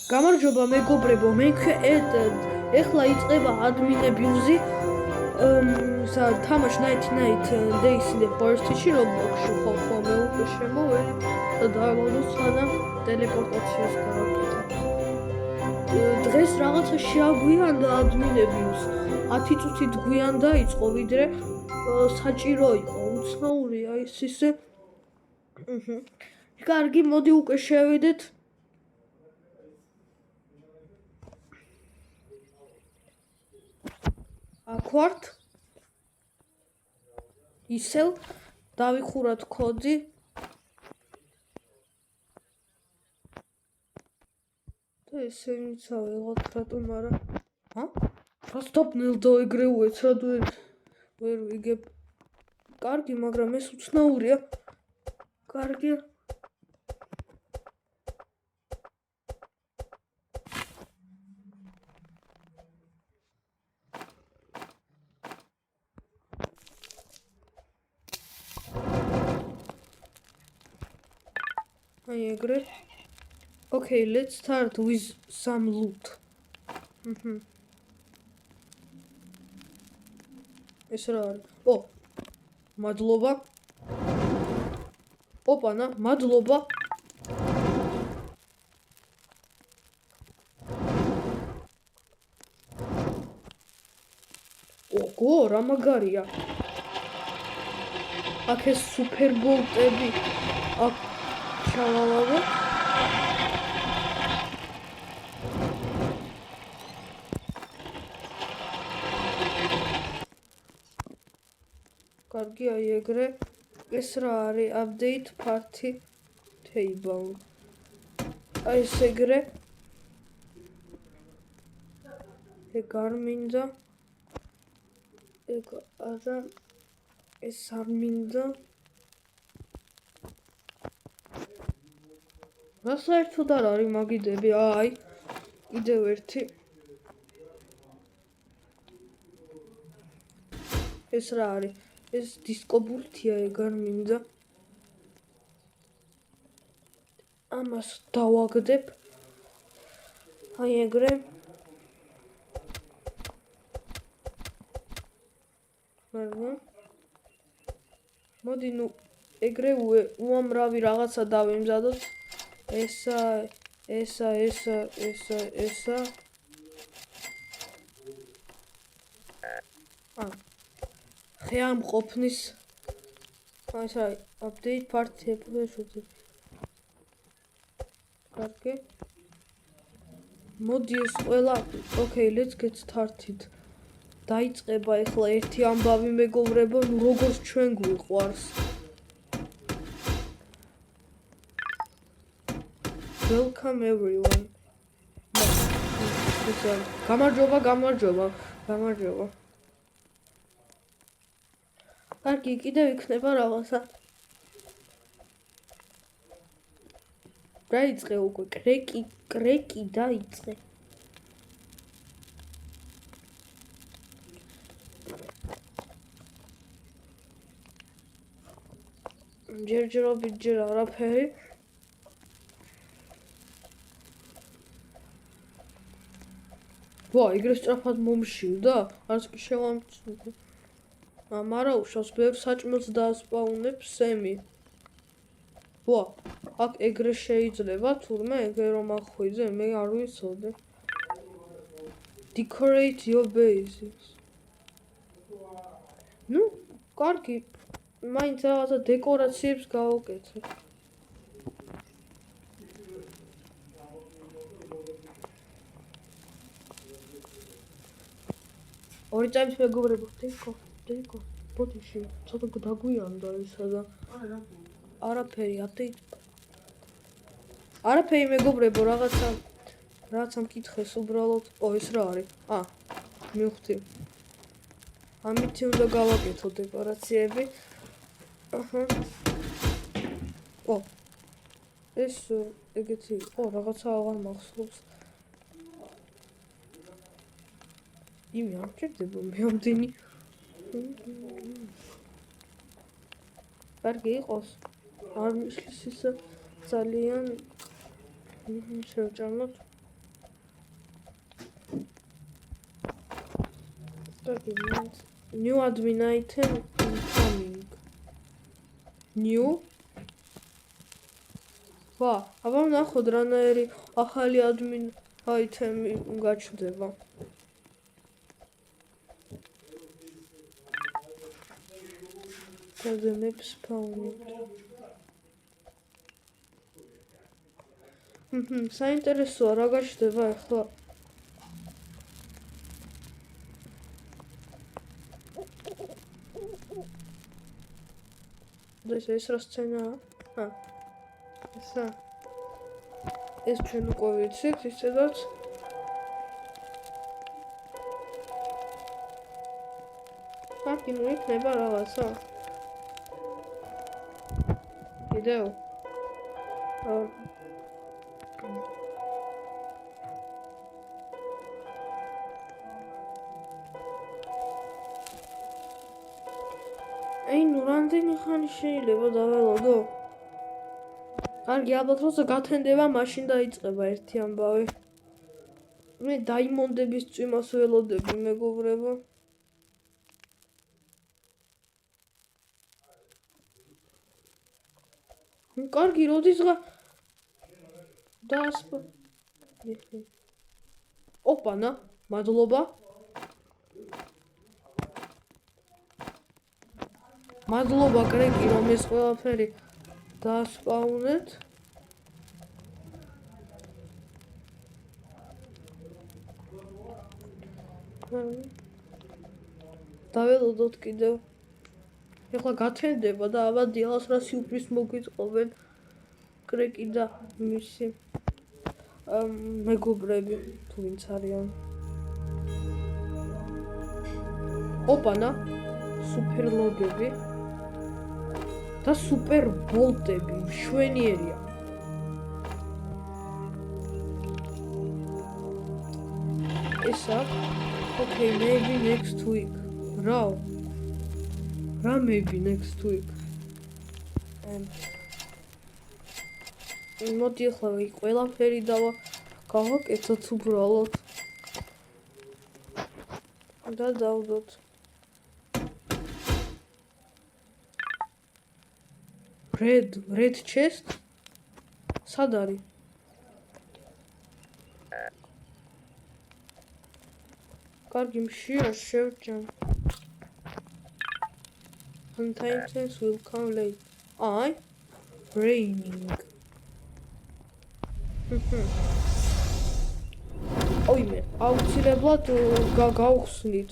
გამარჯობა მეგობრებო, მე ეხლა იწყება admin-abuse-ი თამაშ Night Days in the Forest-ში Roblox-ში ხოლმე უკვე შემოვედი და დავაგდო სანამ ტელეპორტაციას გავაკეთებ. დღეს რაღაცა შეაგვიანდა admin-abuse. 10 წუთით გვიან დაიწყო, ვიდრე საჭირო იყო, უცნაურია ის ისე. კარგი, მოდი უკვე შევიდეთ. აქ ვართ. ისევ დავიხურათ კოდი. და ესე მიცავ ელოთ რატომ არა? რასტოპნელ დაეგრეუეთ, რად ვერ ვიგებ. კარგი, მაგრამ ეს უცნაურია. კარგი. I agree. Okay, let's start with some loot. ეს რა არის? მადლობა. ოპანა, მადლობა. ოგო, რა მაგარია. აქ ეს სუპერბოლტები. აქ ჩავალავო. კარგი, აი ეგრე. ეს რა არის? Update party table. აი ეს ეგრე. ეგ არ მინდა. ეგ არა. ეს არ მინდა. რა საერთოდ არ არის მაგიდები? აი, კიდევ ერთი. ეს რა არის? ეს დისკობურთია, ეგ არ მინდა. ამას დავაგდებ. აი ეგრე. მოდი ნუ ეგრე უამრავი რაღაცა დავემზადოთ. ესა. ხე ამ ყოფნის. აი ეს არის update party table. კარგი. მოდი ეს ყველა. Okay, let's get started. დაიწყება ეხლა ერთი ამბავი მეგობრებო, ნუ როგორც ჩვენ გვიყვარს. Welcome everyone. გამარჯობა. კარგი, კიდევ იქნება რაღაცა. დაიწყე უკვე კრეკი დაიწყე. ჯერჯერობით ჯერ არაფერი. ეგრე სწრაფად მომშივდა? არც კი შევამჩნევ. არა უშავს, ბევრ საჭმელს დაასპაუნებს სემი. აქ ეგრე შეიძლება თურმე ეგრე რომ ახვიძე, მე არ ვიცოდი. Decorate your bases. ნუ, კარგი. მაინც რაღაცა დეკორაციებს გავუკეთე. ორი წამის მეგობრებო, დეკო, ბოდიში, ცოტა დაგვიანდა ისა და არაფერი update. არაფერი მეგობრებო, რაღაცა მკითხეს უბრალოდ. ეს რა არის? მივხვდი. ამით უნდა გავაკეთო დეკორაციები. ეს ეგეთი იყო, რაღაცა აღარ მახსოვს. იმი არ ჭირდება მე ამდენი. კარგი იყოს. არ მიშლის ისა ძალიან შევჭამოთ. New admin item incoming. New? ვა, აბა ნახოთ რანაირი ახალი admin item-ი გაჩნდება. The map spawned. საინტერესოა რა გაჩნდება ახლა. ეს რა სცენაა? ესა. ეს ჩვენ უკვე ვიცით, ისედაც აქ იქნება რაღაცა. კიდევ ნუ რამდენი ხანი შეიძლება დაველოდო? კარგი, ალბათ როცა გათენდება, მაშინ დაიწყება ერთი ამბავი. მე დაიმონდების წვიმას ველოდები, მეგობრებო. კარგი, როდის დაასპა. ოპანა, მადლობა. მადლობა კრეკი, რომ ეს ყველაფერი დაასპაუნეთ. დაველოდოთ კიდევ. ეხლა გათენდება და აბა დილას რა სიუპრის მოგვიწყობენ კრეკი და მისი მეგობრები თუ ვინც არიან. ოპანა, სუპერლოგები და სუპერბოლტები, მშვენიერია. ესა, okay, maybe next week. რა maybe next week. მოდი ახლა ყველაფერი გავაკეთოთ უბრალოდ. და დავდოთ. Red chest? სად არის? კარგი, მშია შევჭამ. Containers will come late. Raining. ოიმე, აუცილებლად გავხსნით.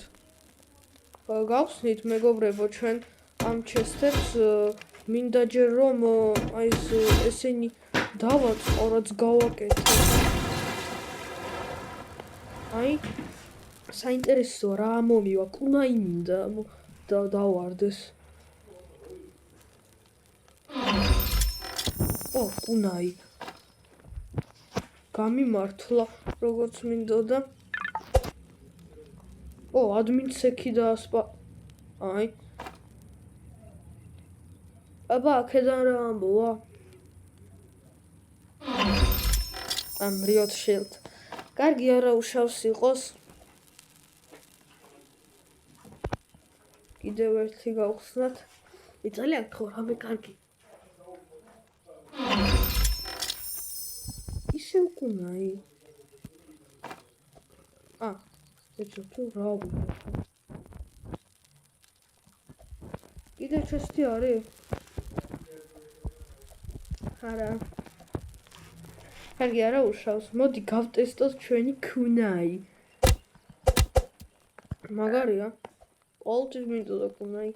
მეგობრებო, ჩვენ ამ ჩესტებს მინდა ჯერ რომ აი ესენი დავაწყო, რაც გავაკეთე. საინტერესოა რა მომივა, კუნაი მინდა დავარდეს. კუნაი. გამიმართლა, როგორც მინდოდა. admin sec-ი დაასპა. აბა, აქედან რა ამბოა? Riot Shield. კარგი, არა უშავს იყოს. კიდევ ერთი გავხსნათ. იწალიან ხო, რამე კარგი. ისე უკუნაი. ეცო თუ რა ვიყო. კიდევ ჩესტი არის? არა. კარგი, არა უშავს. მოდი გავტესტოთ ჩვენი კუნაი. მაგარია. ყოველთვის მინდოდა კუნაი.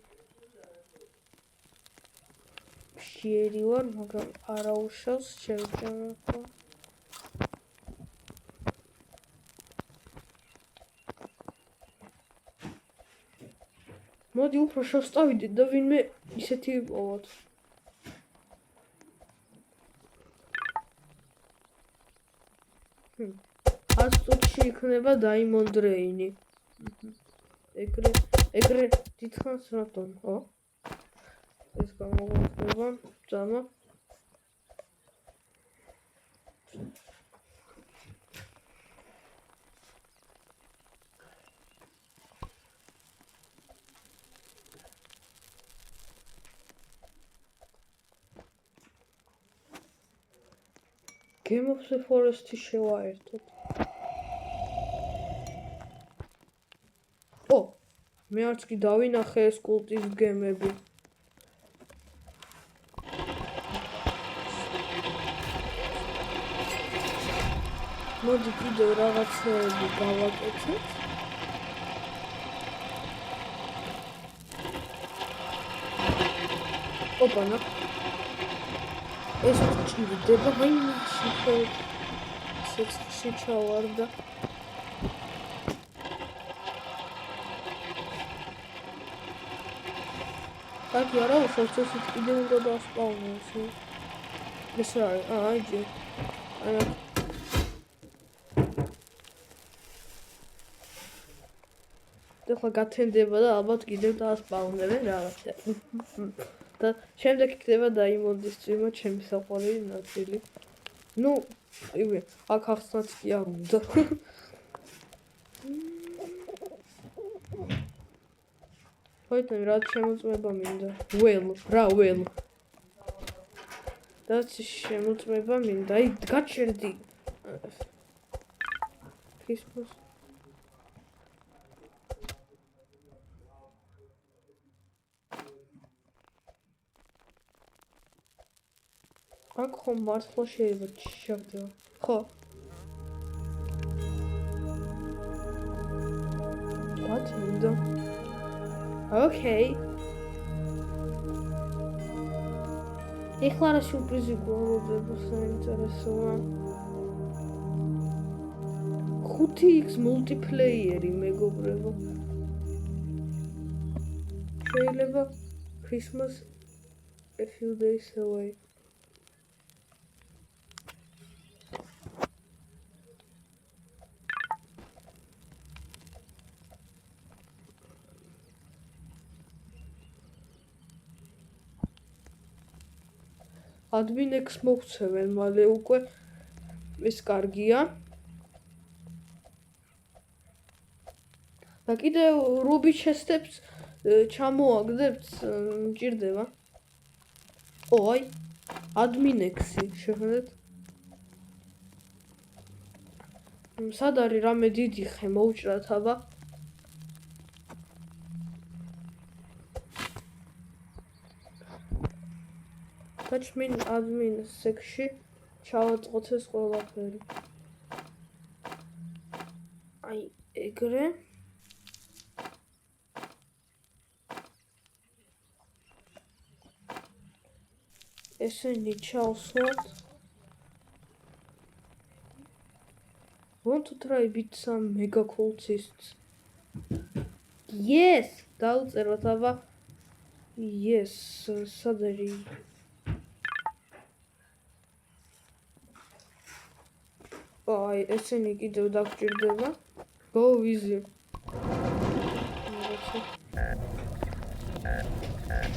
მშიერი ვარ, მაგრამ არა უშავს, შევჭამ ახლა. მოდი უფრო შევსწავიდეთ და ვინმე ისეთი ვიპოვოთ. აწუთში იქნება Diamond Rain-ი. ეგრე დიდხანს რატომ? ეს გამოგვიწყდება ძამა. Game of the Forest-ი შევაერთოთ. მე არც კი დავინახე ეს კულტის გემები. მოდი კიდევ რაღაცეები გავაკეთეთ. ოპანა. ეს ჭირდება, მაინც სექსში ჩავარდა. აქ არა უშავს ესეთ კიდე უნდა დასპავნოს. ეს რა არის? აიჯი. ახლა გათენდება და ალბათ კიდევ დაასპავნებენ რაღაცა. და შემდეგ იქნება დაიმონდის წვიმა ჩემი საყვარელი ნაწილი. ნუ, ივე, აქ ახსნაც კი არ უნდა. ხოიტან რა შემოწმება მინდა? վել. რაც შემოწმება მინდა, აი გაჩერდი. ქისმოს. აქ ხომ მართლა შეიძლება ჩავდება. ხო. What? მინდა. Okay. ეხლა რა სიურპრიზი გვაქვს საინტერესოა. 5x multiplayer-ი მეგობრებო. შეიძლება Christmas a few days away. Admin-X მოგცემენ მალე უკვე ეს კარგია. და კიდევ Ruby chest-ებს ჩამოაგდებთ, მჭირდება. აი, Admin-X-ი შეხედეთ. სად არის რამე დიდი ხე მოუჭრათ აბა. Touchmin admin section ჩავაწყოთ ეს ყველაფერი. აი, ეგრე. ესენი ჩავსვათ. Want to try bit some mega cultists? Yes, დავწეროთ აბა. Yes, სად არის? აი, ესენი კიდევ დაგჭირდება. Go easy.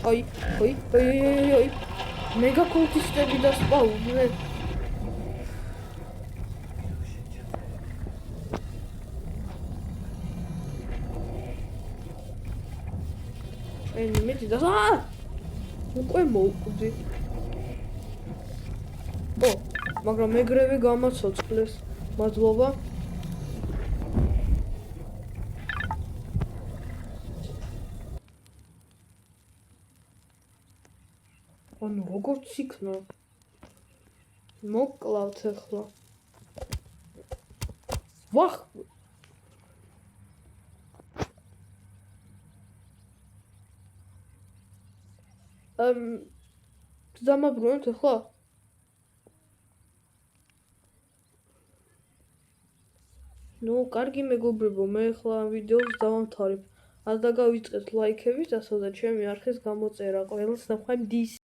აი. მეგა კულტისტები დასპავნდნენ. მე და უკვე მოვკვდი. მაგრამ ეგრევე გამაცოცხლეს. მადლობა. ანუ როგორც იქნა? მოკლავთ ახლა. ვახ! დამაბრუნოთ ახლა? ნუ, კარგი მეგობრებო, მე ახლა ვიდეოს დავამთავრებ. არ დაგავიწყეთ ლაიქებით, ასე და ჩემი არხის გამოწერა. ყველას ნახვამდის.